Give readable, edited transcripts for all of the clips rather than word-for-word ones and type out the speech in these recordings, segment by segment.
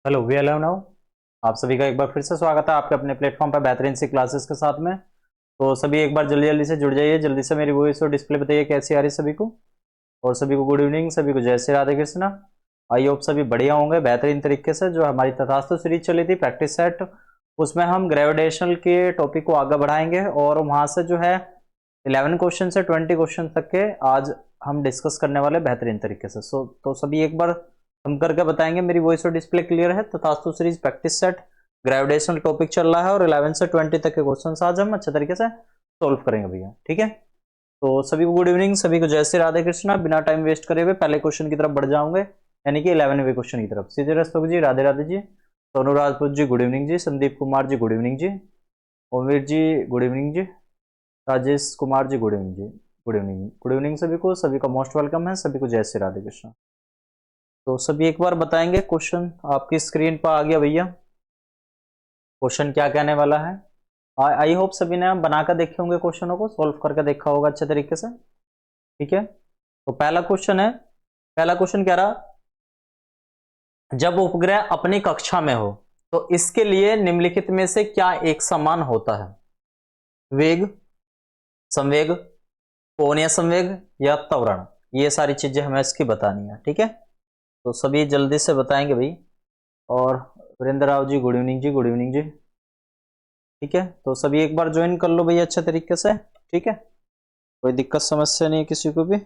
Hello we hello now. आप सभी का एक बार फिर से स्वागत है आपके अपने प्लेटफॉर्म पर बेहतरीन सी क्लासेस के साथ में। तो सभी एक बार जल्दी जल्दी से जुड़ जाइए, जल्दी से मेरी वॉइस और डिस्प्ले बताइए कैसी आ रही है सभी को। और सभी को गुड इवनिंग, सभी को जय श्री राधे कृष्णा। आई होप सभी बढ़िया होंगे बेहतरीन तरीके से। जो हमारी तथास्तु सीरीज चली थी प्रैक्टिस सेट, उसमें हम ग्रेविटेशनल के टॉपिक को आगे बढ़ाएंगे और वहां से जो है 11 क्वेश्चन से 20 क्वेश्चन तक के आज हम डिस्कस करने वाले बेहतरीन तरीके से। तो सभी एक बार हम करके बताएंगे मेरी वॉइस और डिस्प्ले क्लियर है। तथास्तु series practice set gravitational topic चल रहा है और 11 से 20 तक के क्वेश्चन आज हम अच्छे तरीके से सोल्व करेंगे भैया, ठीक है। तो सभी को गुड इवनिंग, सभी को जय श्री राधे कृष्णा। बिना टाइम वेस्ट करे हुए पहले क्वेश्चन की तरफ बढ़ जाऊंगे, यानी कि 11वें क्वेश्चन की तरफ। सीधे रस्तों जी, राधे राधे जी। सोनू राजपूत जी गुड इवनिंग जी। संदीप कुमार जी गुड इवनिंग जी। ओमवीर जी गुड इवनिंग जी। राजेश कुमार जी गुड इवनिंग जी। गुड इवनिंग, गुड इवनिंग सभी को, सभी का मोस्ट वेलकम है। सभी को जय श्री राधे कृष्णा। तो सभी एक बार बताएंगे, क्वेश्चन आपकी स्क्रीन पर आ गया भैया। क्वेश्चन क्या कहने वाला है, आई होप सभी ने बनाकर देखे होंगे, क्वेश्चनों को सॉल्व करके देखा होगा अच्छे तरीके से, ठीक है। तो पहला क्वेश्चन है, पहला क्वेश्चन कह रहा, जब उपग्रह अपनी कक्षा में हो तो इसके लिए निम्नलिखित में से क्या एक समान होता है? वेग, संवेग, कोणीय संवेग या त्वरण। ये सारी चीजें हमें इसकी बतानी है, ठीक है। तो सभी जल्दी से बताएंगे भाई। और वीरेंद्र राव जी गुड इवनिंग जी। गुड इवनिंग जी, ठीक है। तो सभी एक बार ज्वाइन कर लो भैया अच्छे तरीके से, ठीक है। कोई दिक्कत समस्या नहीं है किसी को भी,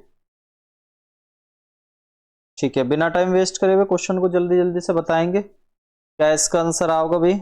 ठीक है। बिना टाइम वेस्ट करे हुए क्वेश्चन को जल्दी जल्दी से बताएंगे। क्या इसका आंसर आओगे भाई?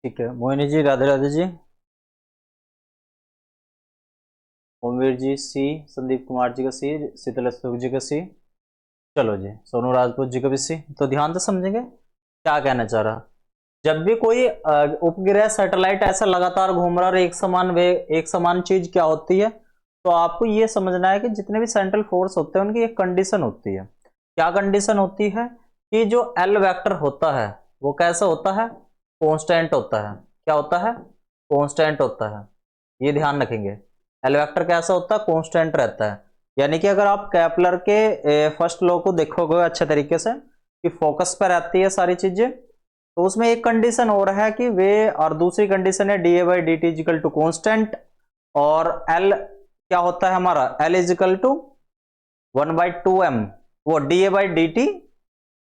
ठीक है, मोहिनी जी राधे राधे जी। ओमवीर जी सी, संदीप कुमार जी का सी, शीतल अशोक जी का सी। चलो जी, सोनू राजपूत जी का भी सी। तो ध्यान से समझेंगे क्या कहना चाह रहा। जब भी कोई उपग्रह सैटेलाइट ऐसा लगातार घूम रहा और एक समान वे एक समान चीज क्या होती है, तो आपको ये समझना है कि जितने भी सेंट्रल फोर्स होते हैं उनकी एक कंडीशन होती है। क्या कंडीशन होती है? कि जो एल वेक्टर होता है वो कैसा होता है? कांस्टेंट होता है। क्या होता है? कांस्टेंट होता है। ये ध्यान रखेंगे, एल वेक्टर कैसा होता है? कांस्टेंट रहता है। यानी कि अगर आप केपलर के फर्स्ट लॉ को देखोगे अच्छे तरीके से कि फोकस पर रहती है सारी चीजें, तो उसमें एक कंडीशन और है कि वे, और दूसरी कंडीशन है D A by D T equal to constant, और एल क्या होता है हमारा? L equal to 1/2m। वो D A by D T,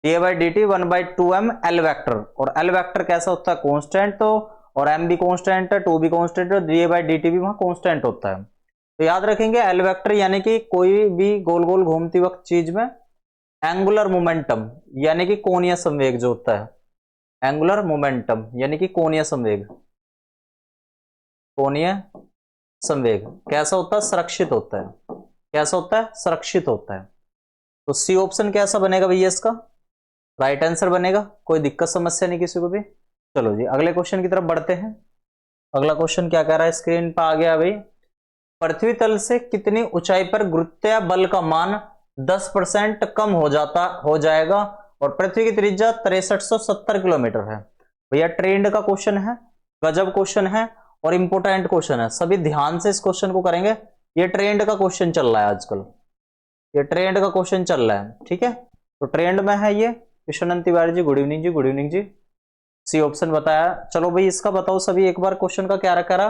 D A by D T 1/2m L vector. और एल वेक्टर कैसा होता है? कॉन्स्टेंट। तो और एम भी कॉन्स्टेंट है, टू भी कॉन्स्टेंट है, D A by D T भी वहां कॉन्स्टेंट होता है। तो याद रखेंगे एल वेक्टर यानी कि कोई भी गोल गोल घूमती वक्त चीज में एंगुलर मोमेंटम यानी कि कोणीय संवेग जो होता है, एंगुलर मोमेंटम यानी कि कोणीय संवेग, कोणीय संवेग कैसा होता है? संरक्षित होता है। कैसा होता है? संरक्षित होता है। तो सी ऑप्शन कैसा बनेगा भैया? इसका राइट आंसर बनेगा। कोई दिक्कत समस्या नहीं किसी को भी। चलो जी अगले क्वेश्चन की तरफ बढ़ते हैं। अगला क्वेश्चन क्या कह रहा है, स्क्रीन पर आ गया भाई। पृथ्वी तल से कितनी ऊंचाई पर गुरुत्वीय बल का मान 10% कम हो जाएगा और पृथ्वी की त्रिज्या 6370 किलोमीटर है? भैया ट्रेंड का क्वेश्चन है, गजब क्वेश्चन है और इंपोर्टेंट क्वेश्चन है। सभी ध्यान से इस क्वेश्चन को करेंगे। ये ट्रेंड का क्वेश्चन चल रहा है आजकल, ये ट्रेंड का क्वेश्चन चल रहा है, ठीक है। तो ट्रेंड में है ये। कृष्णन तिवारी जी गुड इवनिंग जी। गुड इवनिंग जी, सी ऑप्शन बताया। चलो भाई इसका बताओ सभी एक बार, क्वेश्चन का क्या रखा रहा।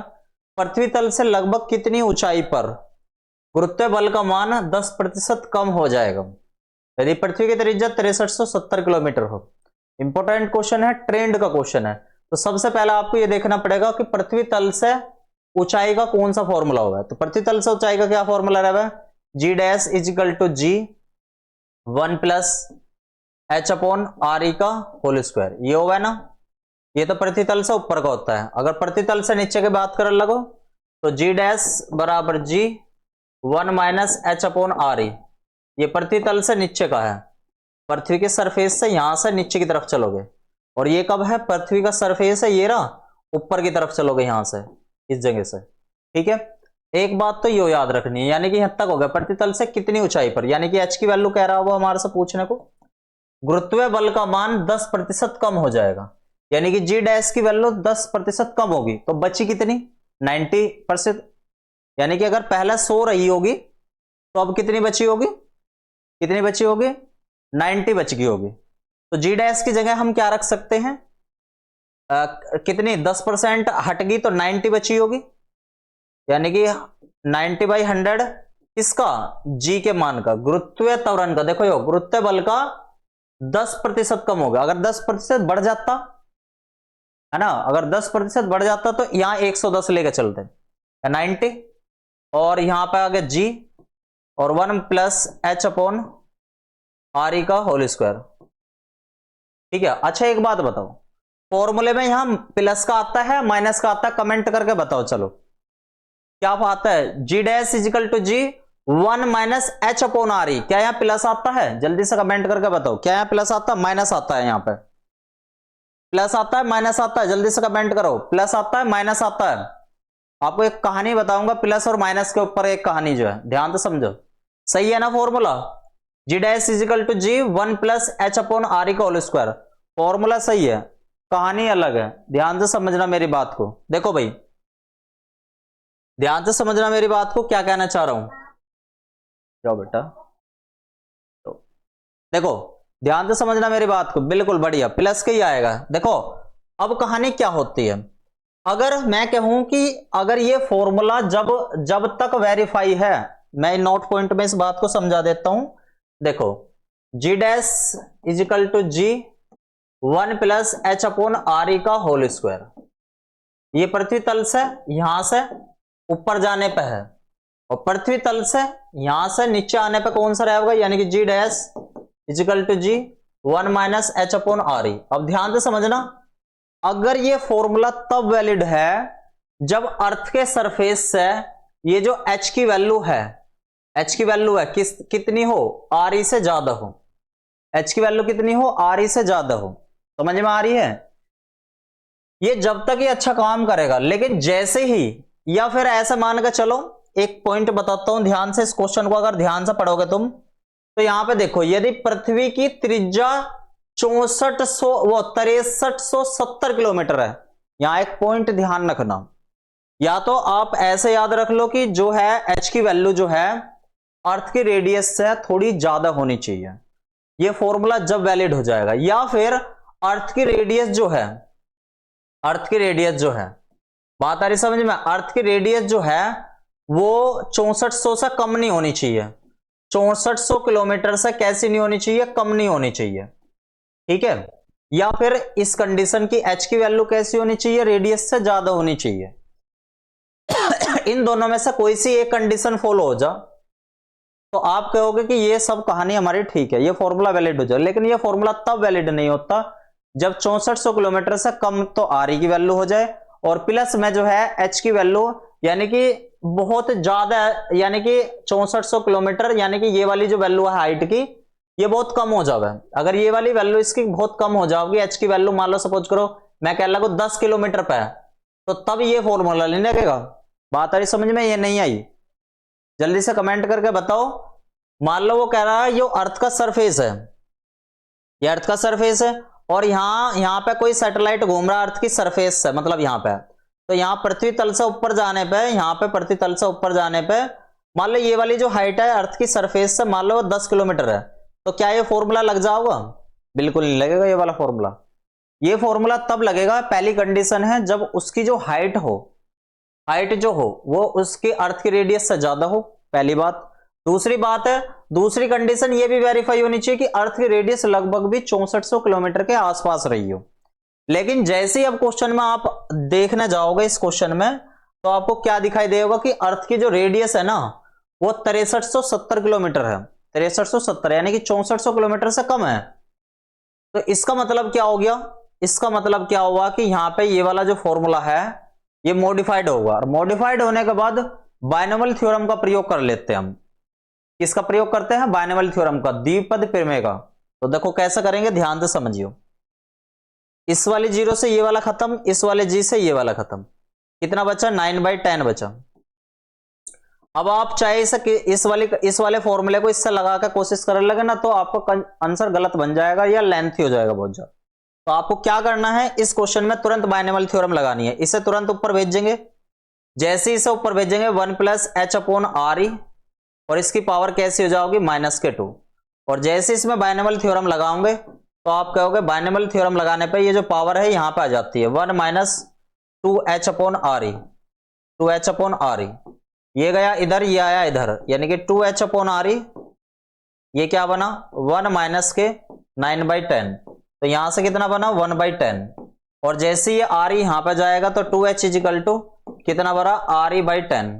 पृथ्वी तल से लगभग कितनी ऊंचाई पर गुरुत्व बल का मान 10% कम हो जाएगा यदि पृथ्वी की त्रिज्या 6370 किलोमीटर हो? इंपोर्टेंट क्वेश्चन है, ट्रेंड का क्वेश्चन है। तो सबसे पहले आपको यह देखना पड़ेगा कि पृथ्वी तल से ऊंचाई का कौन सा फॉर्मूला होगा। तो पृथ्वी तल से ऊंचाई का क्या फॉर्मूला रहेगा? G dash equal to ji 1 plus h upon R e का होल स्क्वायर। ये होगा ना, ये तो पृथ्वी तल से ऊपर का होता है। अगर पृथ्वी तल से नीचे की बात करने लगो तो जी डैश बराबर जी 1 minus H upon R E. ये पृथ्वी तल से नीचे का है, पृथ्वी के सरफेस से यहां से नीचे की तरफ चलोगे। और ये कब है? पृथ्वी का सरफेस है ये रहा, ऊपर की तरफ चलोगे यहां से, इस जगह से, ठीक है। एक बात तो यो याद रखनी है, यानी कि यहां तक हो गया, प्रतितल से कितनी ऊंचाई पर, यानी कि एच की वैल्यू कह रहा है वो हमारे से पूछने को, गुरुत्वीय बल का मान 10% कम हो जाएगा, यानी कि जी डैश की वैल्यू 10% कम होगी, तो बची कितनी 90%, यानी कि अगर पहले 100 रही होगी तो अब कितनी बची होगी, कितनी बची होगी 90 बच गई होगी। तो जी डैश की जगह हम क्या रख सकते हैं, कितनी 10% हट गई तो 90 बची होगी, यानी कि 90/100 किसका, जी के मान का, गुरुत्वीय त्वरण का। देखो यो गुरुत्वीय बल का 10% कम होगा, अगर 10% बढ़ जाता है ना, अगर 10% बढ़ जाता तो यहां 110 लेके चलते 90, और यहां पे आगे जी और 1 + h/r का होल स्क्वायर, ठीक है। अच्छा एक बात बताओ, फॉर्मूले में यहां प्लस का आता है माइनस का आता है, कमेंट करके बताओ, चलो क्या आता है, g dash equal to ji 1 - h/r, क्या यहां प्लस आता है, जल्दी से कमेंट करके बताओ, क्या यहां प्लस आता है माइनस आता है, यहां पे प्लस आता है माइनस आता है, जल्दी से कमेंट करो, प्लस आता है माइनस आता है। आपको एक कहानी बताऊंगा प्लस और माइनस के ऊपर, एक कहानी जो है ध्यान से समझो, सही है ना formula, G dash equal to ji 1 + h/r का होल स्क्वायर, फॉर्मूला सही है, कहानी अलग है, ध्यान से समझना मेरी बात को। देखो भाई ध्यान से समझना मेरी बात को, क्या कहना चाह रहा हूं, जाओ बेटा, तो देखो ध्यान से समझना मेरी बात को, बिल्कुल बढ़िया, प्लस के ही आएगा। देखो अब कहानी क्या होती है, अगर मैं कहूं कि अगर ये फॉर्मूला जब जब तक वेरीफाई है, मैं नोट पॉइंट में इस बात को समझा देता हूं। देखो g dash equal to ji 1 + h/r का होल स्क्वायर, ये पृथ्वी तल से यहां से ऊपर जाने पे है, और पृथ्वी तल से यहां से नीचे आने पे कौन सा रहेगा, यानी कि g dash equal to ji 1 - h/r। अब ध्यान से समझना, अगर ये फॉर्मूला तब वैलिड है जब अर्थ के सरफेस से ये जो h की वैल्यू है, h की वैल्यू है कितनी हो, re से ज्यादा हो, h की वैल्यू कितनी हो, re से ज्यादा हो, समझ में आ रही है, ये जब तक ये अच्छा काम करेगा। लेकिन जैसे ही, या फिर ऐसा मान कर चलो, एक पॉइंट बताता हूं ध्यान से, इस क्वेश्चन को अगर ध्यान से पढ़ोगे तुम, तो यहां पे देखो, यदि पृथ्वी की त्रिज्या 6370 किलोमीटर है, यहां एक पॉइंट ध्यान रखना, या तो आप ऐसे याद रख लो कि जो है h की वैल्यू जो है अर्थ के रेडियस से थोड़ी ज्यादा होनी चाहिए, यह फॉर्मूला जब वैलिड हो जाएगा, या फिर अर्थ की रेडियस जो है, अर्थ की रेडियस जो है, बात आ रही समझ में, अर्थ की रेडियस जो है वो 6400 से कम नहीं होनी चाहिए, 6400 किलोमीटर से कैसी नहीं होनी चाहिए, कम नहीं होनी चाहिए, ठीक है। या फिर इस कंडीशन की h की वैल्यू कैसी होनी चाहिए, रेडियस से ज्यादा होनी चाहिए। इन दोनों में से कोई सी एक कंडीशन फॉलो हो जा तो आप कहोगे कि ये सब कहानी हमारी ठीक है, ये फॉर्मूला वैलिड हो जाए। लेकिन ये फॉर्मूला तब वैलिड नहीं होता जब 6400 किलोमीटर से कम तो आर की वैल्यू हो जाए, और प्लस में जो है एच की वैल्यू, यानी कि बहुत ज्यादा, यानी कि 6400 किलोमीटर, यानी कि ये वाली जो वैल्यू है हाइट की, ये बहुत कम हो जाएगा। अगर ये वाली वैल्यू इसकी बहुत कम हो जाएगी, एच की वैल्यू मान लो सपोज करो मैं कह लगा 10 किलोमीटर पे है, तो तब ये फॉर्मूला नहीं लगेगा। बात आ रही समझ में, ये नहीं आई, जल्दी से कमेंट करके बताओ। मान लो वो कह रहा है ये अर्थ का सरफेस है, ये अर्थ का सरफेस है, और यहां पे कोई सैटेलाइट घूम रहा है अर्थ की सरफेस से, मतलब यहां पे, तो यहां पृथ्वी तल से ऊपर जाने पे, यहां पे पृथ्वी तल से ऊपर जाने पे मान लो ये वाली जो हाइट है अर्थ की सरफेस से मान लो 10 किलोमीटर है, तो क्या ये फॉर्मूला लग जाओगा? बिल्कुल नहीं लगेगा ये वाला फॉर्मूला। ये फॉर्मूला तब लगेगा, पहली कंडीशन है जब उसकी जो हाइट हो, हाइट जो हो वो उसकी अर्थ की रेडियस से ज्यादा हो, पहली बात। दूसरी बात है, दूसरी कंडीशन ये भी वेरीफाई होनी चाहिए कि अर्थ की रेडियस लगभग भी 6400 किलोमीटर के आसपास रही हो। लेकिन जैसे ही अब क्वेश्चन में आप देखने जाओगे इस क्वेश्चन में, तो आपको क्या दिखाई देगा कि अर्थ की जो रेडियस है ना वो 6370 किलोमीटर है, 6370, यानी कि 6400 किलोमीटर से कम है। तो इसका मतलब क्या हो गया, इसका मतलब क्या हुआ कि यहां पे ये वाला जो फॉर्मूला है ये मॉडिफाइड होगा, और मॉडिफाइड होने के बाद बायनोमियल थ्योरम का प्रयोग कर लेते हैं हम। किसका प्रयोग करते हैं? बायनोमियल थ्योरम का, द्विपद प्रमेय का। तो देखो कैसे करेंगे, ध्यान से समझियो। इस वाली 0 से ये वाला खत्म, इस वाले जी से ये वाला खत्म, कितना बचा 9/10 बचा। अब आप चाहे इस वाले फॉर्मूले को इससे लगा कर कोशिश करने लगे ना तो आपका आंसर गलत बन जाएगा या लेंथी हो जाएगा बहुत ज्यादा। तो आपको क्या करना है, इस क्वेश्चन में तुरंत बाइनोमियल थ्योरम लगानी है। इसे तुरंत ऊपर भेजेंगे, जैसे ही इसे ऊपर भेजेंगे 1+h/r और इसकी पावर कैसी हो जाओगी -2। और जैसे इसमें बाइनोमियल थ्योरम लगाओगे तो आप कहोगे, बाइनोमियल थ्योरम लगाने पर ये जो पावर है यहां पे आ जाती है 1 - 2h/r, 2h/r। ये गया इधर, ये आया इधर, यानी कि 2h/r, ये क्या बना 1 - के 9/10। तो यहां से कितना बना 1/10। और जैसे ये r यहां पर जाएगा तो 2h = कितना बना re/10।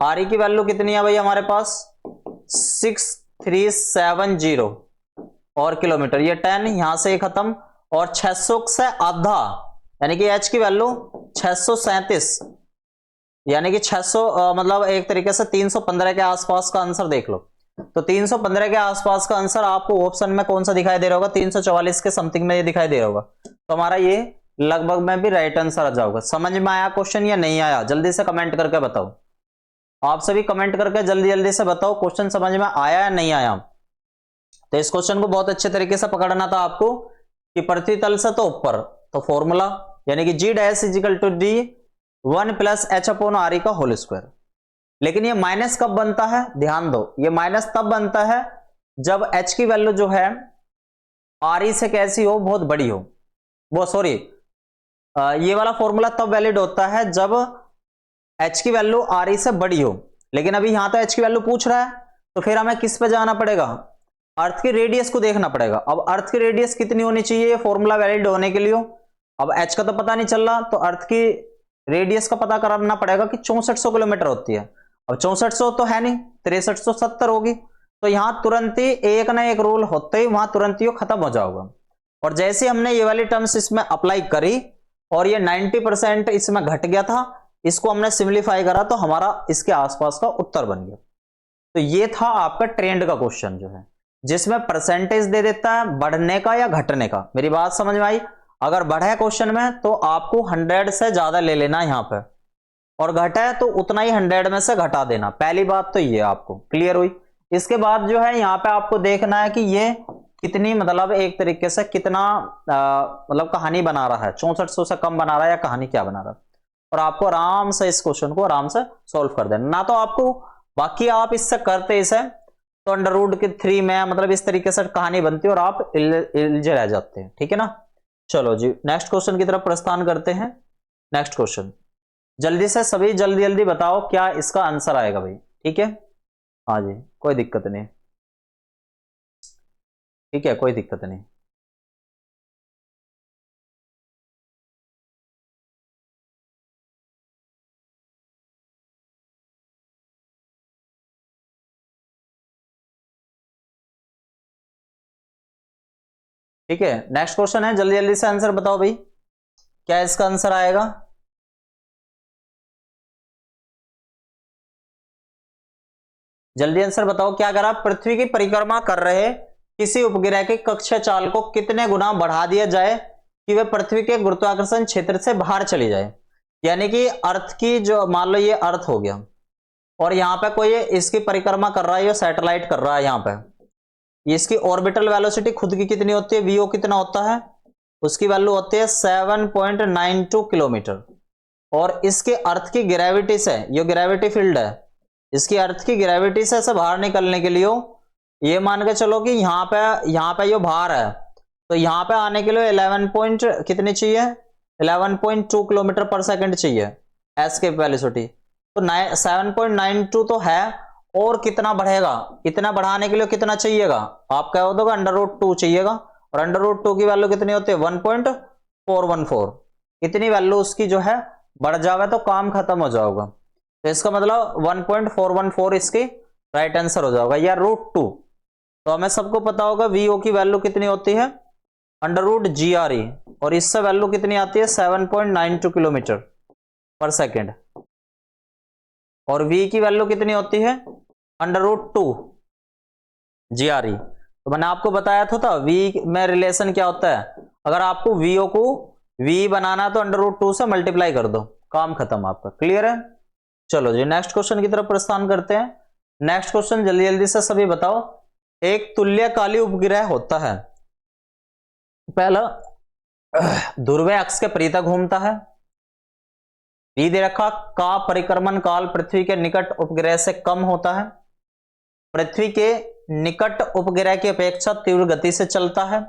r की वैल्यू कितनी है भाई हमारे पास 6370 और किलोमीटर, ये 10 यहां से खत्म। और 600 से आधा यानी कि h की वैल्यू 637, यानी कि 600 मतलब एक तरीके से 315 के आसपास का आंसर देख लो। तो 315 के आसपास का आंसर आपको ऑप्शन में कौन सा दिखाई दे रहा होगा, 344 के समथिंग में ये दिखाई दे रहा होगा। तो हमारा ये लगभग में भी राइट आंसर आ जाएगा। समझ में आया क्वेश्चन या नहीं आया, जल्दी से कमेंट करके बताओ। आप सभी कमेंट करके जल्दी जल्दी से बताओ क्वेश्चन समझ में आया या नहीं आया। तो इस क्वेश्चन को बहुत अच्छे तरीके से पकड़ना था आपको कि पृथ्वी तल से तो ऊपर, तो फॉर्मूला यानी कि G' = D 1+h/r का होल स्क्वायर। लेकिन ये माइनस कब बनता है, ध्यान दो, ये माइनस तब बनता है जब h की वैल्यू जो है r से कैसी हो, बहुत बड़ी हो। वो सॉरी, ये वाला फॉर्मूला तब वैलिड होता है जब h की वैल्यू r से बड़ी हो। लेकिन अभी यहां तो h की वैल्यू पूछ रहा है, तो फिर हमें किस पे जाना पड़ेगा, अर्थ की रेडियस को देखना पड़ेगा। अब अर्थ की रेडियस कितनी होनी चाहिए ये फॉर्मूला वैलिड होने के लिए। अब h का तो पता नहीं चल रहा, तो अर्थ की रेडियस का पता करना पड़ेगा कि 6400 किलोमीटर होती है। अब 6400 तो है नहीं, 6370 होगी। तो यहां तुरंत ही एक ना एक रूल होते ही वहां तुरंत ही खत्म हो जाएगा। और जैसे हमने ये वाली टर्म्स इसमें अप्लाई करी और ये 90% इसमें घट गया था, इसको हमने सिंप्लीफाई करा तो हमारा इसके आसपास का उत्तर बन गया। तो ये था आपका ट्रेंड का क्वेश्चन जो है, जिसमें परसेंटेज दे देता है बढ़ने का या घटने का। मेरी बात समझ में आई। अगर बढ़ा है क्वेश्चन में तो आपको 100 से ज्यादा ले लेना यहां पे, और घटा है तो उतना ही 100 में से घटा देना। पहली बात तो ये आपको क्लियर हुई। इसके बाद जो है यहाँ पे आपको देखना है कि ये कितनी मतलब एक तरीके से कितना मतलब कहानी बना रहा है, 6400 से कम बना रहा है या कहानी क्या बना रहा है। और आपको आराम से इस क्वेश्चन को आराम से सोल्व कर देना। ना तो आपको बाकी आप इससे करते इसे तो √3 में मतलब इस तरीके से कहानी बनती है और आप इल्जे रह जाते हैं। ठीक है ना। चलो जी नेक्स्ट क्वेश्चन की तरफ प्रस्थान करते हैं। नेक्स्ट क्वेश्चन जल्दी से सभी जल्दी जल्दी बताओ क्या इसका आंसर आएगा भाई। ठीक है, हाँ जी कोई दिक्कत नहीं, ठीक है कोई दिक्कत नहीं। ठीक है नेक्स्ट क्वेश्चन है, जल्दी जल्दी से आंसर बताओ भाई क्या इसका आंसर आएगा। जल्दी आंसर बताओ क्या, अगर आप पृथ्वी की परिक्रमा कर रहे किसी उपग्रह के कक्षा चाल को कितने गुना बढ़ा दिया जाए कि वह पृथ्वी के गुरुत्वाकर्षण क्षेत्र से बाहर चली जाए। यानी कि अर्थ की जो मान लो ये अर्थ हो गया और यहां पे कोई इसकी परिक्रमा कर रहा है, ये सैटेलाइट कर रहा है यहां पे, इसकी ऑर्बिटल वेलोसिटी खुद की कितनी होती है, वीओ कितना होता है, उसकी वैल्यू होती है 7.92 किलोमीटर। और इसके अर्थ की ग्रेविटी से, ये ग्रेविटी फील्ड है, इसकी अर्थ की ग्रेविटी से बाहर निकलने के लिए ये मान के चलो कि यहाँ पे ये बाहर है, तो यहाँ पे आने के लिए 11 पॉइंट कितनी चाहिए, 11.2 किलोमीटर पर सेकंड चाहिए एस के वेलोसिटी। तो 7.92 तो है, और कितना बढ़ेगा, इतना बढ़ाने के लिए कितना चाहिएगा, आप क्या होगा √2 चाहिएगा। और √2 की वैल्यू कितनी होती है 1.414। इतनी वैल्यू उसकी जो है बढ़ जाएगा तो काम खत्म हो जाएगा। तो इसका मतलब 1.414 इसकी राइट आंसर हो जाएगा या √2। तो हमें सबको पता होगा वीओ की वैल्यू कितनी होती है √GRE, और इससे वैल्यू कितनी आती है 7.92 किलोमीटर पर सेकेंड। और v की वैल्यू कितनी होती है √2 GRE, तो मैंने आपको बताया था वी में रिलेशन क्या होता है, अगर आपको वीओ को वी बनाना तो अंडर रूट 2 से मल्टीप्लाई कर दो, काम खत्म आपका। क्लियर है? चलो जी नेक्स्ट क्वेश्चन की तरफ प्रस्थान करते हैं। नेक्स्ट क्वेश्चन जल्दी जल्दी से सभी बताओ। एक तुल्यकाली उपग्रह होता है, पहला ध्रुवीय अक्ष के परितः घूमता है, बी दे रखा का परिक्रमण काल पृथ्वी के निकट उपग्रह से कम होता है, पृथ्वी के निकट उपग्रह की अपेक्षा तीव्र गति से चलता है,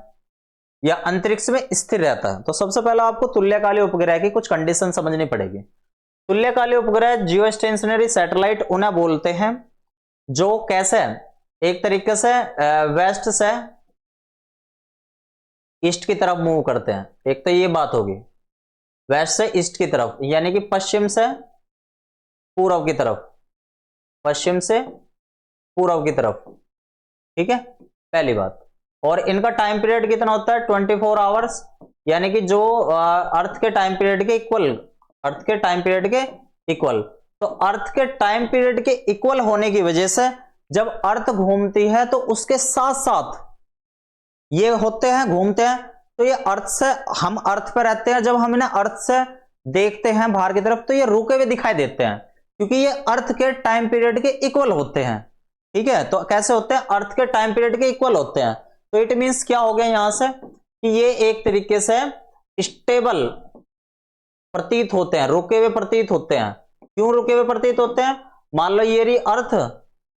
या अंतरिक्ष में स्थिर रहता है। तो सबसे पहले आपको तुल्यकाली उपग्रह की कुछ कंडीशन समझनी पड़ेगी। तुल्यकाली उपग्रह जियो स्टेशनरी सैटेलाइट उन्हें बोलते हैं जो कैसे एक तरीके से वेस्ट से ईस्ट की तरफ मूव करते हैं। एक तो ये बात होगी वेस्ट से ईस्ट की तरफ, यानी कि पश्चिम से पूर्व की तरफ, पश्चिम से पूर्व की तरफ। ठीक है, पहली बात। और इनका टाइम पीरियड कितना होता है? 24 आवर्स, यानी कि जो अर्थ के टाइम पीरियड के इक्वल, अर्थ के टाइम पीरियड के इक्वल। तो अर्थ के टाइम पीरियड के इक्वल होने की वजह से जब अर्थ घूमती है तो उसके साथ साथ ये होते हैं, घूमते हैं। तो ये अर्थ से, हम अर्थ पर रहते हैं, जब हम इन्हें अर्थ से देखते हैं बाहर की तरफ तो ये रुके हुए दिखाई देते हैं, क्योंकि ये अर्थ के टाइम पीरियड के इक्वल होते हैं। ठीक है, तो कैसे होते हैं? अर्थ के टाइम पीरियड के इक्वल होते हैं। तो इट मींस क्या हो गया यहां से कि ये एक तरीके से स्टेबल प्रतीत होते हैं, रुके हुए प्रतीत होते हैं। क्यों रुके हुए प्रतीत होते हैं? मान लो ये रही अर्थ,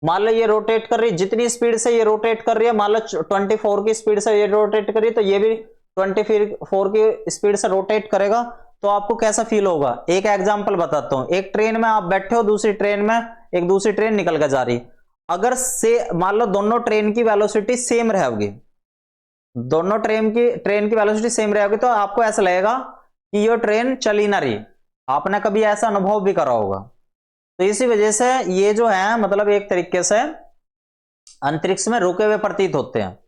मान लो ये रोटेट कर रही, जितनी स्पीड से ये रोटेट कर रही है, मान लो 24 की स्पीड से ये रोटेट कर रही है, तो ये भी 24 की स्पीड से रोटेट करेगा। तो आपको कैसा फील होगा? एक एग्जांपल बताता हूं। एक ट्रेन में आप बैठे हो, दूसरी ट्रेन में एक दूसरी ट्रेन निकल कर जा रही, अगर से मान लो दोनों ट्रेन की वेलोसिटी सेम रहेगी, दोनों ट्रेन की वेलोसिटी सेम रहेगी, तो आपको ऐसा लगेगा कि ये ट्रेन चल ही ना रही। आपने कभी ऐसा अनुभव भी करा होगा। तो इसी वजह से ये जो है मतलब एक तरीके से अंतरिक्ष में रुके हुए प्रतीत होते हैं।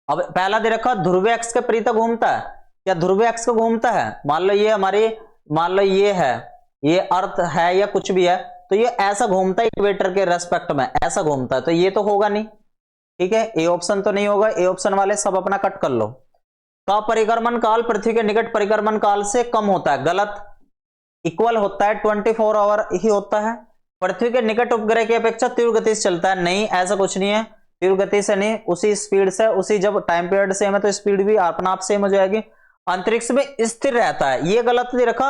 अब पहला दे रखा ध्रुवीय अक्ष के परितः घूमता है, या ध्रुवीय अक्ष को घूमता है। मान लो ये हमारी, मान लो ये है, ये अर्थ है या कुछ भी है, तो ये ऐसा घूमता है इक्वेटर के रेस्पेक्ट में, ऐसा घूमता है, तो ये तो होगा नहीं। ठीक है, ए ऑप्शन तो नहीं होगा। ए ऑप्शन वाले सब अपना कट कर लो। का परिक्रमण काल पृथ्वी के निकट परिक्रमण काल से कम होता है, गलत। इक्वल होता है, 24 आवर ही होता है। पृथ्वी के निकट उपग्रह की अपेक्षा तीव्र गति से चलता है, नहीं ऐसा कुछ नहीं है, तीव्र गति से नहीं, उसी स्पीड से, उसी जब टाइम पीरियड सेम है तो स्पीड भी अपना आप सेम हो जाएगी। अंतरिक्ष में स्थिर रहता है, ये गलत दे रखा।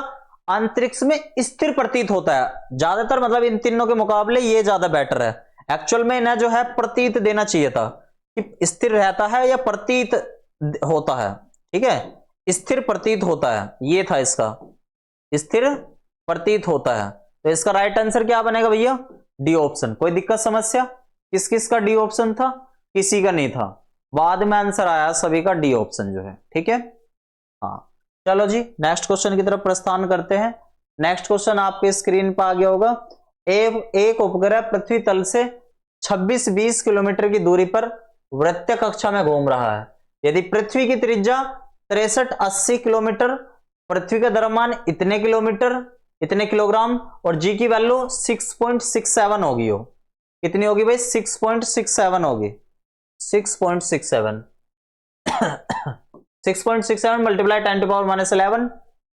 अंतरिक्ष में स्थिर प्रतीत होता है ज्यादातर, मतलब इन तीनों के मुकाबले ये ज्यादा बेटर है। एक्चुअल में ना जो है प्रतीत देना चाहिए था कि स्थिर रहता है या प्रतीत होता है। ठीक है, स्थिर प्रतीत होता है, ये था इसका, स्थिर प्रतीत होता है। तो इसका राइट आंसर क्या बनेगा भैया? D option. कोई दिक्कत समस्या? किस किस का डी ऑप्शन था? किसी का नहीं था, बाद में आंसर आया सभी का डी ऑप्शन जो है। ठीक है, हाँ चलो जी नेक्स्ट क्वेश्चन की तरफ प्रस्थान करते हैं। नेक्स्ट क्वेश्चन आपके स्क्रीन पर आ गया होगा। एक उपग्रह पृथ्वी तल से 26-20 किलोमीटर की दूरी पर वृत्तीय कक्षा में घूम रहा है। यदि पृथ्वी की त्रिज्या 63-80 किलोमीटर, पृथ्वी का द्रव्यमान इतने किलोमीटर, इतने किलोग्राम, और जी की वैल्यू 6.67 होगी। हो कितनी होगी भाई? 6.67 होगी। 6.67 6.67 मल्टीप्लाई 10⁻⁻11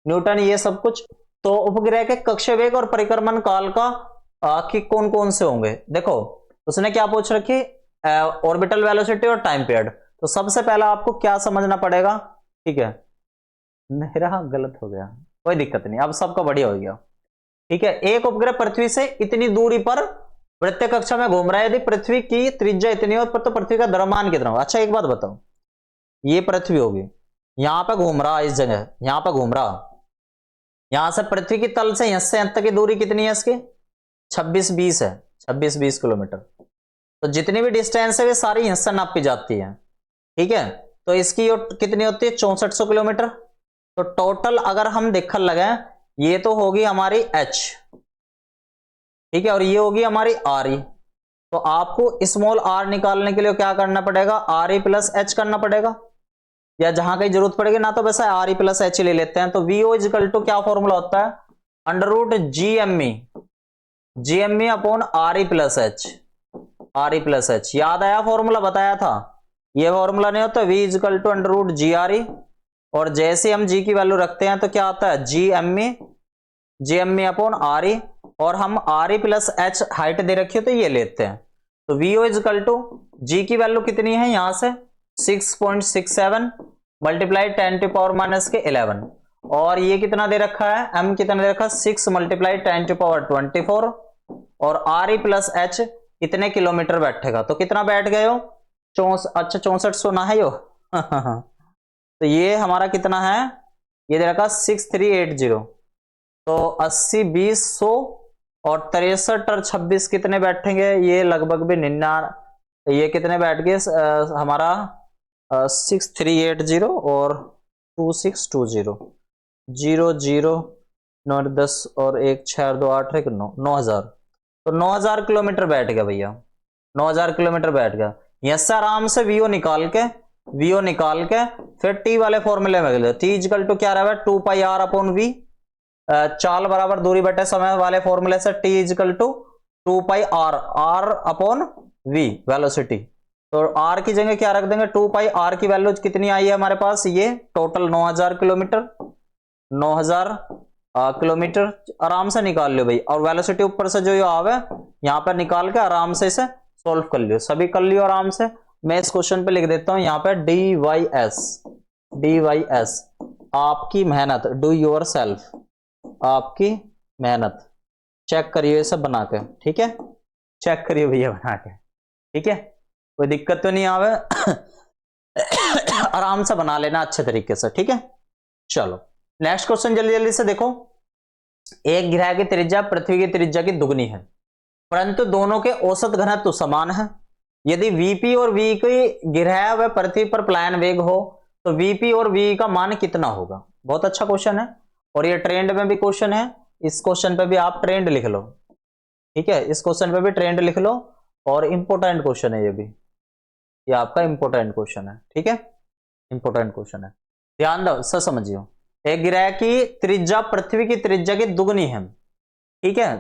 न्यूटन, ये सब कुछ। तो उपग्रह के कक्षा वेग और परिक्रमण काल का कि कौन कौन से होंगे? देखो उसने क्या पूछ रखी, ऑर्बिटल वेलोसिटी और टाइम पीरियड। तो सबसे पहला आपको क्या समझना पड़ेगा? ठीक है, मेरा गलत हो गया, कोई दिक्कत नहीं, अब सबका बढ़िया हो गया। ठीक है, एक उपग्रह पृथ्वी से इतनी दूरी पर वृत्तीय कक्षा में घूम रहा है। यदि पृथ्वी की त्रिज्या इतनी हो तो पृथ्वी का द्रव्यमान कितना होगा? अच्छा एक बात बताओ, ये पृथ्वी होगी, यहां पर घूम रहा, इस जगह यहां पर घूम रहा, यहां से पृथ्वी की तल से यहां से यहां तक की दूरी कितनी है इसकी? 26-20 है, 26-20 किलोमीटर। तो जितनी भी डिस्टेंस है वे सारी यहां से नापी जाती है। ठीक है, तो इसकी कितनी होती है? 6400 किलोमीटर। तो टोटल अगर हम देखने लगे, ये तो होगी हमारी h, ठीक है, और ये होगी हमारी re। तो आपको स्मॉल r निकालने के लिए क्या करना पड़ेगा? re प्लस h करना पड़ेगा, या जहां कहीं जरूरत पड़ेगी ना तो वैसा re प्लस h ले लेते हैं। तो vo इजिकल टू क्या फॉर्मूला होता है? √GME upon re plus h, याद आया? फॉर्मूला बताया था, ये फॉर्मूला नहीं होता, v equal to under root G R ई, और जैसे हम g की वैल्यू रखते हैं तो क्या आता है जी एम ई अपॉन आर ई, और हम R e plus h height दे रखी है तो ये लेते हैं। तो v o equal to g की वैल्यू कितनी है यहां से 6.67 मल्टीप्लाई 10 टू पावर माइनस के 11, और ये कितना दे रखा है m कितना दे रखा है 6 मल्टीप्लाई 10 टू पावर 24, और आर ई प्लस एच कितने किलोमीटर बैठेगा, तो कितना बैठ गए हो 64 सुना है यो तो ये हमारा कितना है, ये दे रखा 6380, तो 80 20 100 और 63 और 26 कितने बैठेंगे, ये लगभग भी 99, ये कितने बैठ गए हमारा 6380 और 2620, 0 0 9 10 और 1 6 2 8 1 9 9000, तो 9000 किलोमीटर बैठ गया भैया, 9000 किलोमीटर बैठ गया। यस आराम से वीओ निकाल के फिर टी वाले फॉर्मूले में टी इजिकल टू क्या रहा है 2 पाई आर अपॉन वी, चाल बराबर दूरी बटे समय वाले फॉर्मूले से T equal to 2 pi R upon V velocity, तो आर की जगह क्या रख देंगे 2 पाई आर की वैल्यू कितनी आई है हमारे पास, ये टोटल 9000 किलोमीटर, 9000 किलोमीटर आराम से निकाल लो भाई, और वेलोसिटी ऊपर से जो आवे यहाँ पर निकाल के आराम से इसे सोल्व कर लियो, सभी कर लियो आराम से। मैं इस क्वेश्चन पे लिख देता हूं यहाँ पे डी वाई एस आपकी मेहनत, डू योर सेल्फ, आपकी मेहनत, चेक करिए इसे बना के, ठीक है, चेक करिए भैया बना के, ठीक है, कोई दिक्कत तो नहीं आवे आराम से बना लेना अच्छे तरीके से, ठीक है। चलो नेक्स्ट क्वेश्चन जल्दी जल्दी से देखो, एक ग्रह की त्रिज्या पृथ्वी की त्रिज्या की दुगनी है परंतु दोनों के औसत घनत्व समान है, यदि वीपी और वी की ग्रह व पृथ्वी पर प्लायन वेग हो तो वीपी और वी का मान कितना होगा। बहुत अच्छा क्वेश्चन है, और ये ट्रेंड में भी क्वेश्चन है, इस क्वेश्चन पे भी आप ट्रेंड लिख लो, ठीक है, इस क्वेश्चन पे भी ट्रेंड लिख लो, और इंपोर्टेंट क्वेश्चन है ये भी, ये आपका इंपोर्टेंट क्वेश्चन है, ठीक है, इंपोर्टेंट क्वेश्चन है, ध्यान दो सब समझियो। एक ग्रह की त्रिज्या पृथ्वी की त्रिज्या की दुगनी है, ठीक है,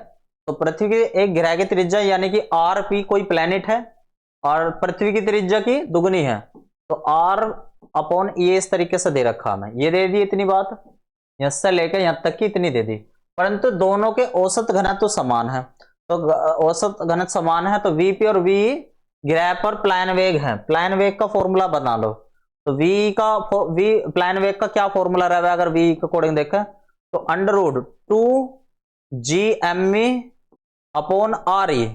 तो पृथ्वी की एक ग्रह की त्रिज्या यानी कि आर पी कोई प्लेनेट है और पृथ्वी की त्रिज्या की दुगनी है, तो आर अपॉन ये इस तरीके से दे रखा हमें, ये दे दी इतनी बात, यहां से लेकर यहां तक की इतनी दे दी, परंतु दोनों के औसत घनत्व तो समान है, तो औसत घनत्व समान है तो वीपी और वी ग्रह पर प्लायन वेग है, प्लायन वेग का फॉर्मूला बना लो, तो वी प्लायन वेग का क्या फॉर्मूला रहेगा अगर वी के अकॉर्डिंग देखें तो अंडर रूट 2 जी एम ई अपॉन आर ई,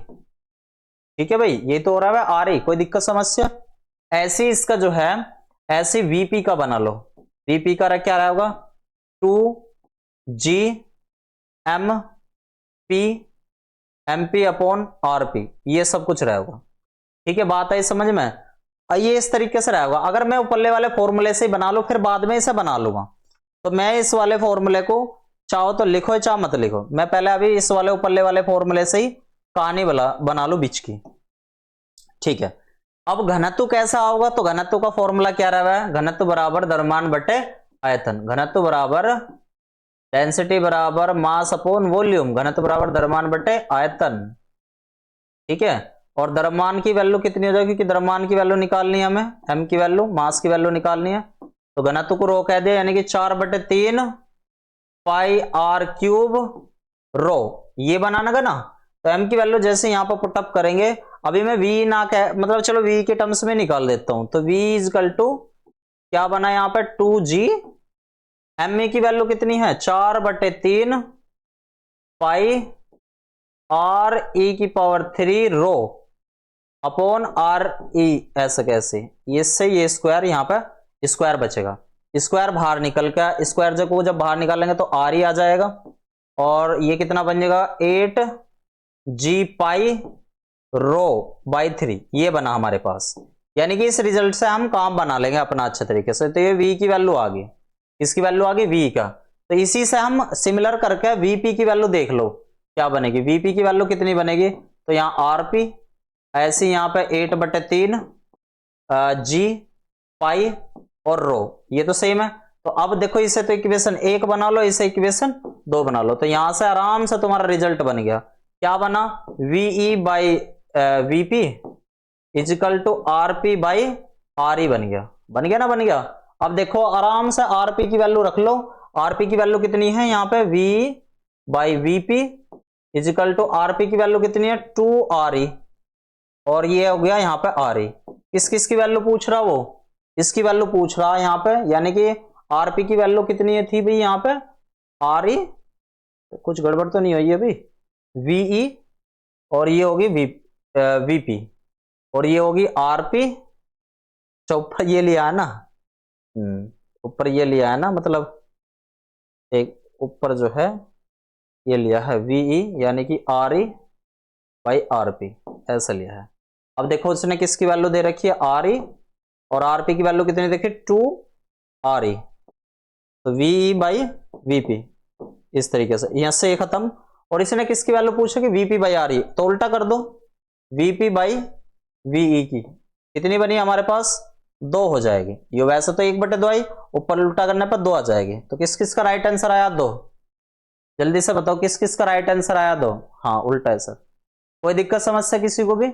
ठीक है भाई, ये तो हो रहा है आर ई, कोई दिक्कत समस्या, ऐसे इसका जो है ऐसे वीपी का बना लो, वीपी का क्या रहेगा 2 G M P upon R P, ये सब कुछ रहेगा, ठीक है, बात आई समझ में। ये इस तरीके से रहेगा, अगर मैं ऊपरले वाले फॉर्मूले से बना लूं फिर बाद में इसे बना लूंगा, तो मैं इस वाले फॉर्मूले को चाहो तो लिखो चाहे मत लिखो, मैं पहले अभी इस वाले ऊपरले वाले फॉर्मूले से ही कहानी बना लूं बीच की, ठीक है। अब घनत्व कैसा होगा, तो घनत्व का फॉर्मूला क्या रहा है, घनत्व बराबर द्रव्यमान बटे आयतन, घनत्व बराबर डेंसिटी बराबर मास अपॉन वॉल्यूम, घनत्व बराबर द्रव्यमान बटे आयतन, ठीक है, और द्रव्यमान की वैल्यू कितनी हो जाएगी, क्योंकि द्रव्यमान की वैल्यू निकालनी है हमें, m की वैल्यू, मास की वैल्यू निकालनी है, तो घनत्व को रो कह दिया यानी कि 4/3 पाई आर क्यूब रो, ये बनाना ना, तो m की वैल्यू जैसे यहां पर पुटअप करेंगे, अभी मैं v ना कह मतलब चलो v के टर्म्स में निकाल देता हूं, तो v इजकल टू क्या बना यहां पर 2g, m की वैल्यू कितनी है 4/3 पाई आर ई की पावर 3 रो अपॉन आर ई, ऐसे कैसे, इससे ये स्क्वायर यहाँ पे स्क्वायर बचेगा, स्क्वायर बाहर निकल कर स्क्वायर जब बाहर निकालेंगे तो आर ही आ जाएगा, और ये कितना बन जाएगा 8 जी पाई रो बाई 3, ये बना हमारे पास, यानी कि इस रिजल्ट से हम काम बना लेंगे अपना अच्छे तरीके से, तो ये v की वैल्यू आ गई, इसकी वैल्यू आ गई v का, तो इसी से हम सिमिलर करके vp की वैल्यू देख लो क्या बनेगी, vp की वैल्यू कितनी बनेगी, तो यहाँ rp ऐसे यहाँ पे 8/3 जी पाई और रो, ये तो सेम है, तो अब देखो इसे तो इक्वेशन 1 बना लो, इसे इक्वेशन 2 बना लो, तो यहां से आराम से तुम्हारा रिजल्ट बन गया, क्या बना VE by VP equal to RP by R E बन गया, बन गया ना, बन गया। अब देखो आराम से आरपी की वैल्यू रख लो। आरपी की वैल्यू कितनी है यहाँ पे, V by VP equal to RP की वैल्यू कितनी है 2 RE, और ये हो गया यहाँ पे RE। किस किस की वैल्यू पूछ रहा, वो इसकी वैल्यू पूछ रहा है यहाँ पे, यानी कि आरपी की वैल्यू कितनी थी भाई यहाँ पे RE, कुछ गड़बड़ तो नहीं हुई अभी, VE, और ये होगी VP, और ये होगी RP। ऊपर ये लिया है ना, ऊपर ये लिया है ना, मतलब एक ऊपर जो है ये लिया है VE यानी कि RE बाई RP, ऐसा लिया है। अब देखो उसने किसकी वैल्यू दे रखी है RE, और RP की वैल्यू कितनी देखी 2 RE, तो VE बाई VP, इस तरीके से यहां से खत्म। और इसने किसकी वैल्यू पूछा कि VP बाई RE, तो उल्टा कर दो, VP बाई VE की कितनी बनी हमारे पास 2 हो जाएगी। ये वैसे तो 1/2 आई, ऊपर उल्टा करने पर 2 आ जाएगी। तो किस किस का राइट आंसर आया 2, जल्दी से बताओ किस किस का राइट आंसर आया 2। हाँ उल्टा है सर। कोई दिक्कत समस्या किसी को भी,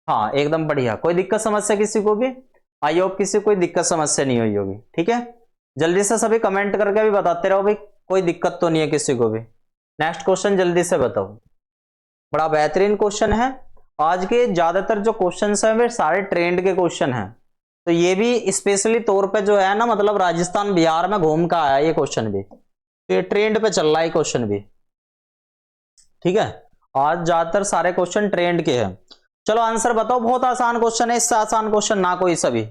हाँ एकदम बढ़िया, कोई दिक्कत समस्या किसी को भी, आई होप किसी को कोई दिक्कत समस्या नहीं हुई होगी। ठीक है, जल्दी से सभी कमेंट करके भी बताते रहो भाई कोई दिक्कत तो नहीं है किसी को भी। नेक्स्ट क्वेश्चन जल्दी से बताओ, बड़ा बेहतरीन क्वेश्चन है। आज के ज्यादातर जो क्वेश्चन है वे सारे ट्रेंड के क्वेश्चन हैं, तो ये भी स्पेशली तौर पे जो है ना, मतलब राजस्थान बिहार में घूम का आया ये क्वेश्चन भी, तो ये ट्रेंड पे चल रहा है क्वेश्चन भी। ठीक है, आज ज्यादातर सारे क्वेश्चन ट्रेंड के हैं। चलो आंसर बताओ, बहुत आसान क्वेश्चन है, इससे आसान क्वेश्चन ना कोई सभी।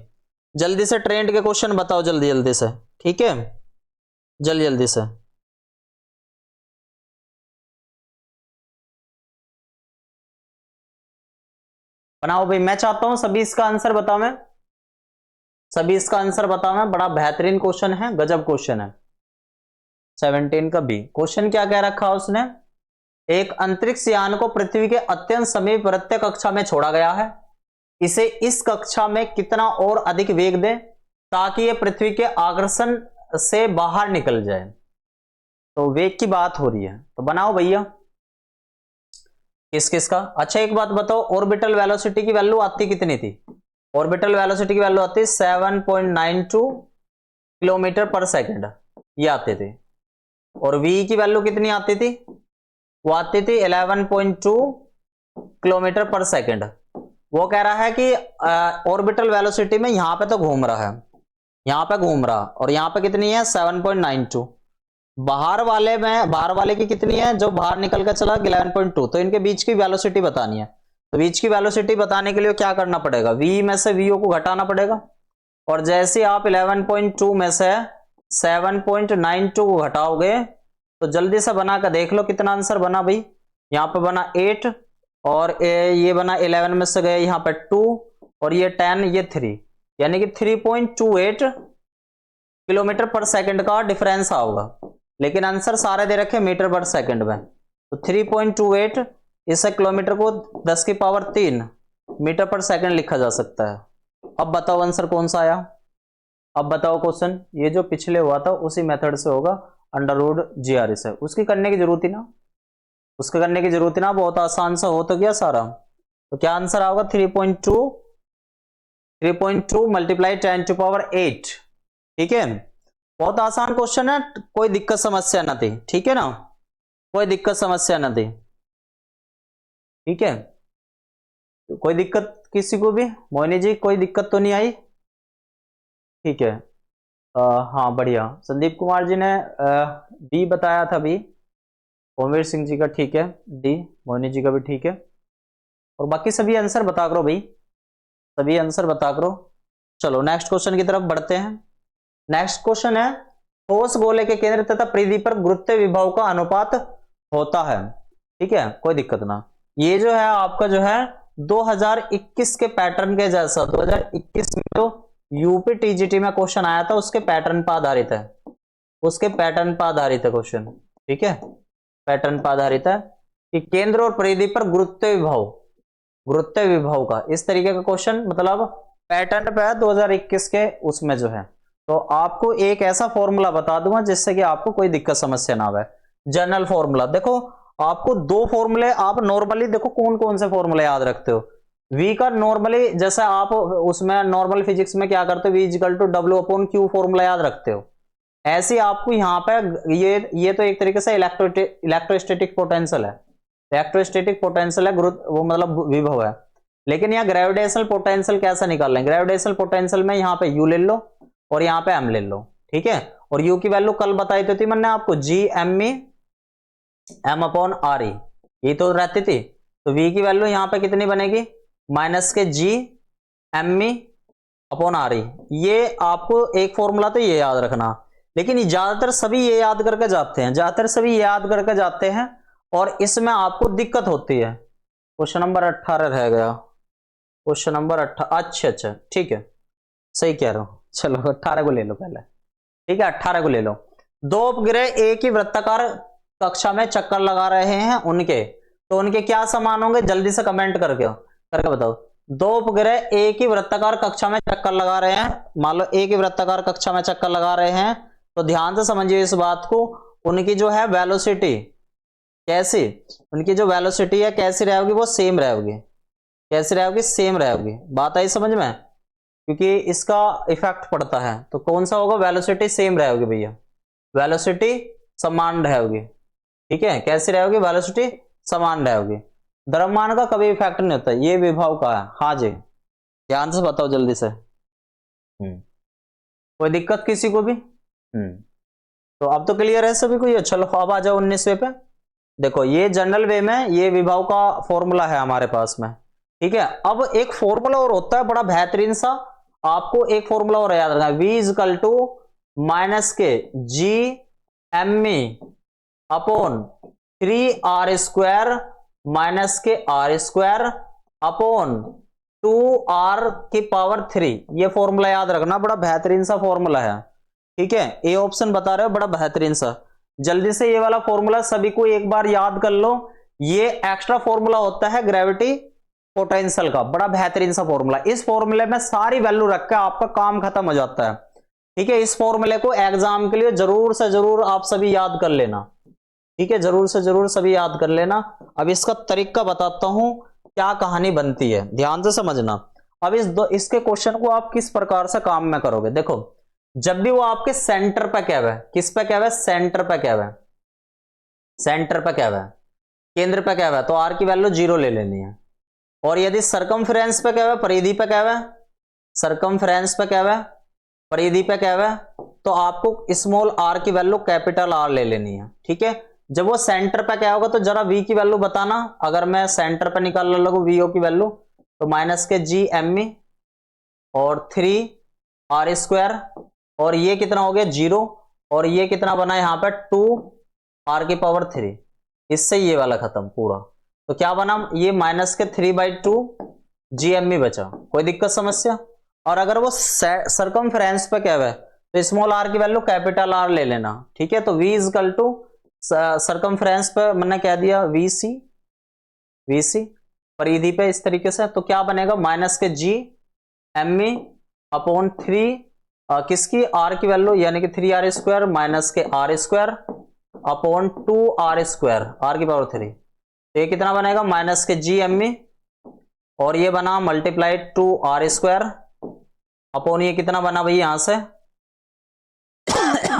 जल्दी से ट्रेंड के क्वेश्चन बताओ जल्दी जल्दी से, ठीक है जल्दी जल्दी से। बनाओ भाई, मैं चाहता हूं सभी इसका आंसर बताओ, मैं सभी इसका आंसर बताओ, मैं बड़ा बेहतरीन क्वेश्चन है, गजब क्वेश्चन है। 17 का बी क्वेश्चन क्या कह रखा उसने, एक अंतरिक्ष यान को पृथ्वी के अत्यंत समीप वृत्तीय कक्षा में छोड़ा गया है, इसे इस कक्षा में कितना और अधिक वेग दे ताकि यह पृथ्वी के आकर्षण से बाहर निकल जाए। तो वेग की बात हो रही है, तो बनाओ भैया किस किस का। अच्छा एक बात बताओ, ऑर्बिटल वेलोसिटी की वैल्यू आती कितनी थी, ऑर्बिटल वेलोसिटी की वैल्यू आती 7.92 किलोमीटर पर सेकंड, ये आते थे। और वी की वैल्यू कितनी आती थी, वो आती थी 11.2 किलोमीटर पर सेकंड। वो कह रहा है कि ऑर्बिटल वेलोसिटी में यहां पे तो घूम रहा है, यहां पे घूम रहा, और यहां पे कितनी है 7.92, बाहर वाले की कितनी है, जो बाहर निकल कर चला 11.2, तो इनके बीच की वेलोसिटी बतानी है। तो बीच की वेलोसिटी बताने के लिए क्या करना पड़ेगा, v में से vo को घटाना पड़ेगा, और जैसे आप 11.2 में से 7.92 को घटाओगे तो जल्दी से बना कर देख लो कितना आंसर बना भाई। यहाँ पे बना 8, और ये बना 11 में से गए यहाँ पे 2, और ये 10, ये 3, यानी कि 3.28 किलोमीटर पर सेकंड का डिफरेंस होगा। लेकिन आंसर सारे दे रखे मीटर पर सेकंड में, तो 3.28 इस किलोमीटर को 10 की पावर 3 मीटर पर सेकंड लिखा जा सकता है। अब बताओ आंसर कौन सा आया, अब बताओ क्वेश्चन, ये जो पिछले हुआ था उसी मेथड से होगा, √GRE से, उसकी करने की जरूरत ही ना, उसके करने की जरूरत ही ना, बहुत आसान सा हो तो गया सारा। तो क्या आंसर होगा 3.2 मल्टीप्लाई 10⁸, ठीक है, बहुत आसान क्वेश्चन है, कोई दिक्कत समस्या ना थी, ठीक है ना, कोई दिक्कत समस्या ना थी, ठीक है, तो कोई दिक्कत किसी को भी, मोहिनी जी कोई दिक्कत तो नहीं आई, ठीक है। हाँ बढ़िया, संदीप कुमार जी ने डी बताया था अभी, ओमवीर सिंह जी का ठीक है डी, मोहिनी जी का भी ठीक है, और बाकी सभी आंसर बता करो भाई, सभी आंसर बता करो। चलो नेक्स्ट क्वेश्चन की तरफ बढ़ते हैं। नेक्स्ट क्वेश्चन है, ठोस गोले के केंद्र तथा परिधि पर गुरुत्व विभव का अनुपात होता है, ठीक है कोई दिक्कत ना। ये जो है आपका जो है 2021 के पैटर्न के जैसा, 2021 में जो यूपी टीजीटी में क्वेश्चन आया था उसके पैटर्न पर आधारित है, उसके पैटर्न पर आधारित है क्वेश्चन, ठीक है, पैटर्न पर आधारित है कि केंद्र और परिधि पर गुरुत्व विभव का इस तरीके का क्वेश्चन, मतलब पैटर्न पे है 2021 के उसमें जो है। तो आपको एक ऐसा फॉर्मूला बता दूंगा जिससे कि आपको कोई दिक्कत समस्या ना आवे। जनरल फॉर्मूला देखो, आपको 2 फॉर्मूले आप नॉर्मली देखो कौन कौन से फॉर्मूले याद रखते हो, v का नॉर्मली जैसे आप उसमें नॉर्मल फिजिक्स में क्या करते हो, v equal to W upon Q formula याद रखते हो, ऐसे ही आपको यहाँ पे ये तो एक तरीके से इलेक्ट्रोस्टैटिक पोटेंशियल है, इलेक्ट्रोस्टैटिक पोटेंशियल है, गुरुत्व वो मतलब विभव है। लेकिन यहाँ ग्रेविटेशनल पोटेंशियल कैसे निकाल लें, ग्रेविटेशनल पोटेंशियल में यहाँ पे यू ले लो और यहाँ पे एम ले लो, ठीक है। और यू की वैल्यू कल बताई तो थी मैंने आपको, G M E M upon R E, ये तो रहती थी। तो v की वैल्यू यहाँ पे कितनी बनेगी, माइनस के जी एम ई अपॉन आर ई। ये आपको एक फॉर्मूला तो ये याद रखना, लेकिन ज्यादातर सभी ये याद करके जाते हैं, ज्यादातर सभी ये याद करके जाते हैं और इसमें आपको दिक्कत होती है। क्वेश्चन नंबर 18 रह गया, क्वेश्चन नंबर 18, अच्छा ठीक है, सही कह रहा हूं, चलो 18 को ले लो पहले, ठीक है 18 को ले लो। दो उपग्रह एक ही वृत्ताकार कक्षा में चक्कर लगा रहे हैं उनके, तो उनके क्या समान होंगे, जल्दी से कमेंट करके बताओ। दो उपग्रह एक ही वृत्ताकार कक्षा में चक्कर लगा रहे हैं, मान लो एक ही वृत्ताकार कक्षा में चक्कर लगा रहे हैं, तो ध्यान से समझिए इस बात को, उनकी जो है वेलोसिटी कैसी, उनकी जो वेलोसिटी है कैसी रहेगी, वो सेम रहेगी, कैसी रहेगी, सेम रहेगी। बात आई समझ में, क्योंकि इसका इफेक्ट पड़ता है, तो कौन सा होगा, वेलोसिटी सेम रहेगी भैया, वेलोसिटी समान रहेगी, ठीक है, कैसी रहेगी, वेलोसिटी समान रहेगी। द्रव्यमान का कभी इफेक्ट नहीं होता, ये विभव का है। हाँ जी, ध्यान से बताओ जल्दी से, कोई दिक्कत किसी को भी? तो अब तो क्लियर है सभी को ये। चलो अब आ जाओ 19वें पे। देखो ये जनरल वे में ये विभव का फॉर्मूला है हमारे पास में, ठीक है। अब एक फॉर्मूला और होता है बड़ा बेहतरीन सा, आपको एक फॉर्मूला और याद रखना, v इजकल टू माइनस के जी एम ई अपॉन 3r स्क्वायर माइनस के r स्क्वायर अपॉन 2r की पावर 3। ये फॉर्मूला याद रखना, बड़ा बेहतरीन सा फॉर्मूला है, ठीक है। ए ऑप्शन बता रहे हो, बड़ा बेहतरीन सा। जल्दी से ये वाला फॉर्मूला सभी को एक बार याद कर लो, ये एक्स्ट्रा फॉर्मूला होता है ग्रेविटी पोटेंशियल का, बड़ा बेहतरीन सा फॉर्मूला। इस फॉर्मूले में सारी वैल्यू रख के आपका काम खत्म हो जाता है, ठीक है। इस फॉर्मूले को एग्जाम के लिए जरूर से जरूर आप सभी याद कर लेना, ठीक है, जरूर से जरूर सभी याद कर लेना। अब इसका तरीका बताता हूं क्या कहानी बनती है, ध्यान से समझना। अब इसके क्वेश्चन को आप किस प्रकार से काम में करोगे, देखो जब भी वो आपके सेंटर पे क्या है, किस पे क्या है, सेंटर पे क्या है, सेंटर पे क्या है, केंद्र पे क्या है, तो आर की वैल्यू 0 ले लेनी है। और यदि सरकमफ्रेंस पे क्या है, परिधि पे क्या है, सरकमफ्रेंस पे क्या है, परिधि पे क्या है, तो आपको स्मॉल आर की वैल्यू कैपिटल आर ले लेनी है, ठीक है। जब वो सेंटर पे क्या होगा तो जरा वी की वैल्यू बताना, अगर मैं सेंटर पे निकालने लगूं वीओ की वैल्यू, तो माइनस के जी एम ई और 3r स्क्वायर, और ये कितना हो गया 0, और ये कितना बना यहां पर 2r की पावर 3। इससे ये वाला खत्म पूरा, तो क्या बना ये माइनस के 3/2 GME बचा, कोई दिक्कत समस्या। और अगर वो सरकमफ्रेंस पे क्या है तो स्मॉल आर की वैल्यू कैपिटल आर ले लेना, ठीक है। तो v इजकल टू सरकमफ्रेंस पे मैंने कह दिया VC, VC परिधि पे इस तरीके से, तो क्या बनेगा माइनस के GME अपॉन 3 किसकी r की वैल्यू यानी कि 3r स्क्वायर माइनस के r square upon 2r square r की पावर 3। तो ये कितना बनेगा माइनस के GME, और ये बना मल्टीप्लाई 2r स्क्वायर अपॉन ये कितना बना भाई यहां से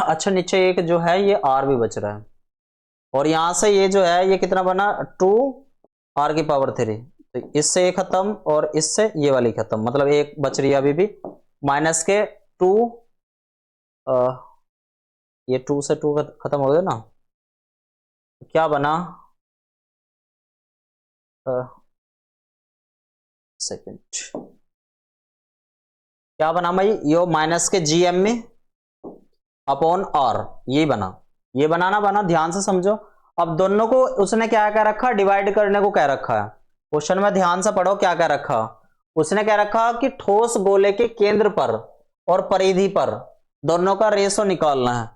अच्छा नीचे एक जो है ये r भी बच रहा है, और यहां से ये जो है ये कितना बना 2r की पावर 3। तो इससे ये खत्म और इससे ये वाली खत्म, मतलब एक बच रही है अभी भी, माइनस के 2 ये 2 से 2 खत्म हो गया ना, तो क्या बना सेकंड, क्या बना भाई यो माइनस के GME अपॉन r, ये बना, ये बनाना बना, ध्यान से समझो। अब दोनों को उसने क्या क्या रखा, डिवाइड करने को क्या रखा है क्वेश्चन में, ध्यान से पढ़ो क्या क्या रखा। उसने क्या रखा कि ठोस गोले के केंद्र पर और परिधि पर दोनों का रेशो निकालना है,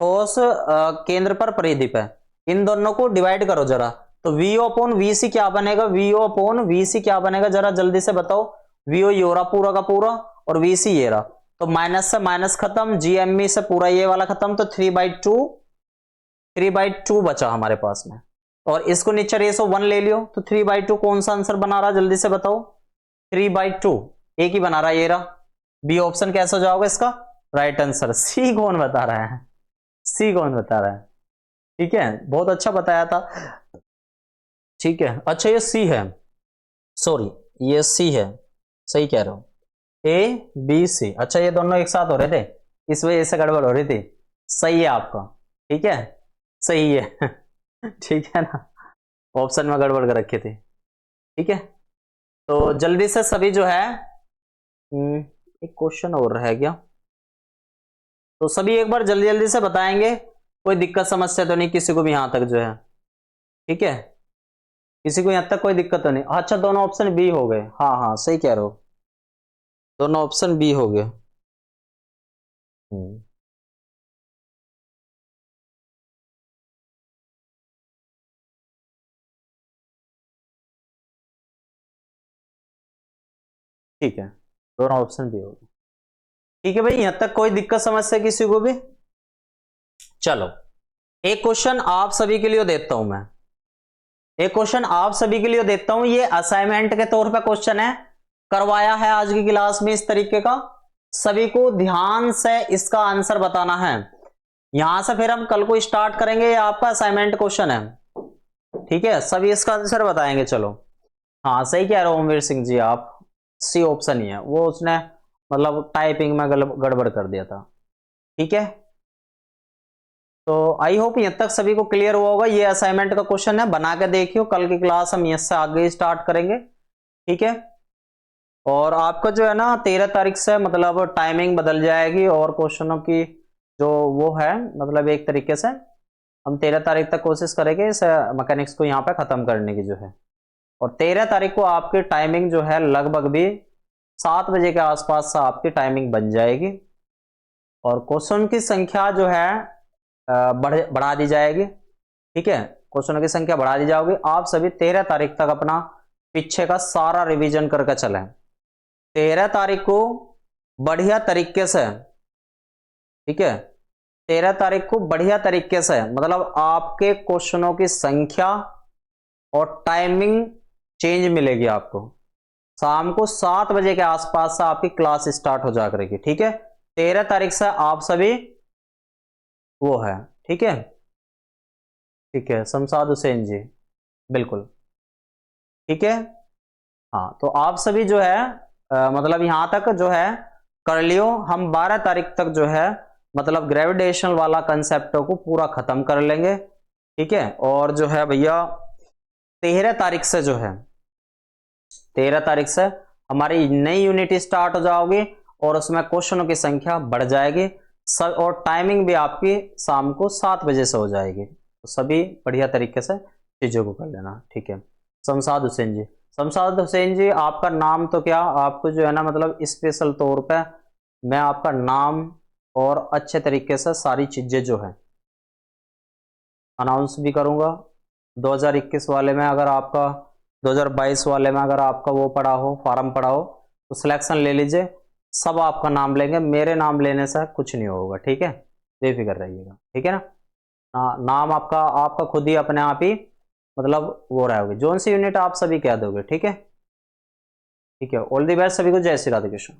ठोस केंद्र पर परिधि पे, इन दोनों को डिवाइड करो जरा। तो VO अपॉन VC क्या बनेगा, VO अपॉन VC क्या बनेगा जरा जल्दी से बताओ। VO ये रहा पूरा का पूरा और VC ये रहा, तो माइनस से माइनस खत्म, GME से पूरा ये वाला खत्म, तो 3/2 बचा हमारे पास में। और इसको नीचे रेशो 1 ले लियो, तो 3/2 कौन सा आंसर बना रहा जल्दी से बताओ, 3/2 एक ही बना रहा है, ये रहा। बी ऑप्शन कैसा हो जाएगा इसका राइट आंसर। सी कौन बता रहा है, सी कौन बता रहा है? ठीक है, बहुत अच्छा बताया था। ठीक है, अच्छा ये सी है, सॉरी ये सी है, सही कह रहे हो, ए बी सी। अच्छा ये दोनों एक साथ हो रहे थे, इस वजह से गड़बड़ हो रही थी। सही है आपका, ठीक है, सही है। ठीक है ना, ऑप्शन में गड़बड़ कर रखी थी। ठीक है, तो जल्दी से सभी जो है, एक क्वेश्चन और रह गया, तो सभी एक बार जल्दी जल्दी से बताएंगे। कोई दिक्कत समस्या तो नहीं किसी को भी यहां तक जो है? ठीक है, किसी को यहां तक कोई दिक्कत तो नहीं? अच्छा दोनों ऑप्शन बी हो गए, हाँ हाँ सही कह रहे हो, दोनों ऑप्शन बी हो गए। ठीक है, दोनों ऑप्शन बी हो गए। ठीक है भाई, यहां तक कोई दिक्कत समस्या किसी को भी? चलो एक क्वेश्चन आप सभी के लिए देता हूं मैं, एक क्वेश्चन आप सभी के लिए देता हूं, ये असाइनमेंट के तौर पे क्वेश्चन है, करवाया है आज की क्लास में इस तरीके का। सभी को ध्यान से इसका आंसर बताना है, यहां से फिर हम कल को स्टार्ट करेंगे, ये आपका असाइनमेंट क्वेश्चन है। ठीक है, सभी इसका आंसर बताएंगे। चलो हाँ सही कह रहे हो ओमवीर सिंह जी आप, सी ऑप्शन ही है वो, उसने मतलब टाइपिंग में गड़बड़ कर दिया था। ठीक है, तो आई होप यहाँ तक सभी को क्लियर हुआ होगा। ये असाइनमेंट का क्वेश्चन है, बना के देखियो, कल की क्लास हम इससे आगे स्टार्ट करेंगे। ठीक है, और आपका जो है ना 13 तारीख से मतलब टाइमिंग बदल जाएगी, और क्वेश्चनों की जो वो है मतलब एक तरीके से हम 13 तारीख तक कोशिश करेंगे इस मैकेनिक्स को यहाँ पे खत्म करने की जो है। और 13 तारीख को आपकी टाइमिंग जो है लगभग भी 7 बजे के आसपास से आपकी टाइमिंग बन जाएगी, और क्वेश्चन की संख्या जो है बढ़ा दी जाएगी। ठीक है, क्वेश्चनों की संख्या बढ़ा दी जाएगी। आप सभी 13 तारीख तक अपना पीछे का सारा रिवीजन करके चलें। 13 तारीख को बढ़िया तरीके से, ठीक है, 13 तारीख को बढ़िया तरीके से मतलब आपके क्वेश्चनों की संख्या और टाइमिंग चेंज मिलेगी आपको। शाम को 7 बजे के आसपास से आपकी क्लास स्टार्ट हो जा करेगी। ठीक है, 13 तारीख से आप सभी वो है। ठीक है, ठीक है, शमशाद हुसैन जी बिल्कुल। ठीक है, हाँ तो आप सभी जो है मतलब यहां तक जो है कर लियो। हम 12 तारीख तक जो है मतलब ग्रेविटेशनल वाला कंसेप्ट को पूरा खत्म कर लेंगे। ठीक है, और जो है भैया 13 तारीख से जो है 13 तारीख से हमारी नई यूनिट स्टार्ट हो जाओगी, और उसमें क्वेश्चनों की संख्या बढ़ जाएगी सब, और टाइमिंग भी आपकी शाम को 7 बजे से हो जाएगी। तो सभी बढ़िया तरीके से चीजों को कर लेना। ठीक है, शमशाद हुसैन जी, शमशाद हुसैन जी आपका नाम तो क्या, आपको जो है ना मतलब स्पेशल तौर पे मैं आपका नाम और अच्छे तरीके से सारी चीजें जो है अनाउंस भी करूंगा। 2021 वाले में अगर आपका 2022 वाले में अगर आपका वो पड़ा हो, फॉर्म पड़ा हो, तो सिलेक्शन ले लीजिए, सब आपका नाम लेंगे, मेरे नाम लेने से कुछ नहीं होगा। ठीक है, बेफिक्र रहिएगा। ठीक है ना, नाम आपका आपका खुद ही अपने आप ही मतलब वो रहेगा, जोन सी यूनिट आप सभी कह दोगे। ठीक है, ठीक है, ऑल दी बेस्ट सभी को, जय श्री राधे कृष्ण।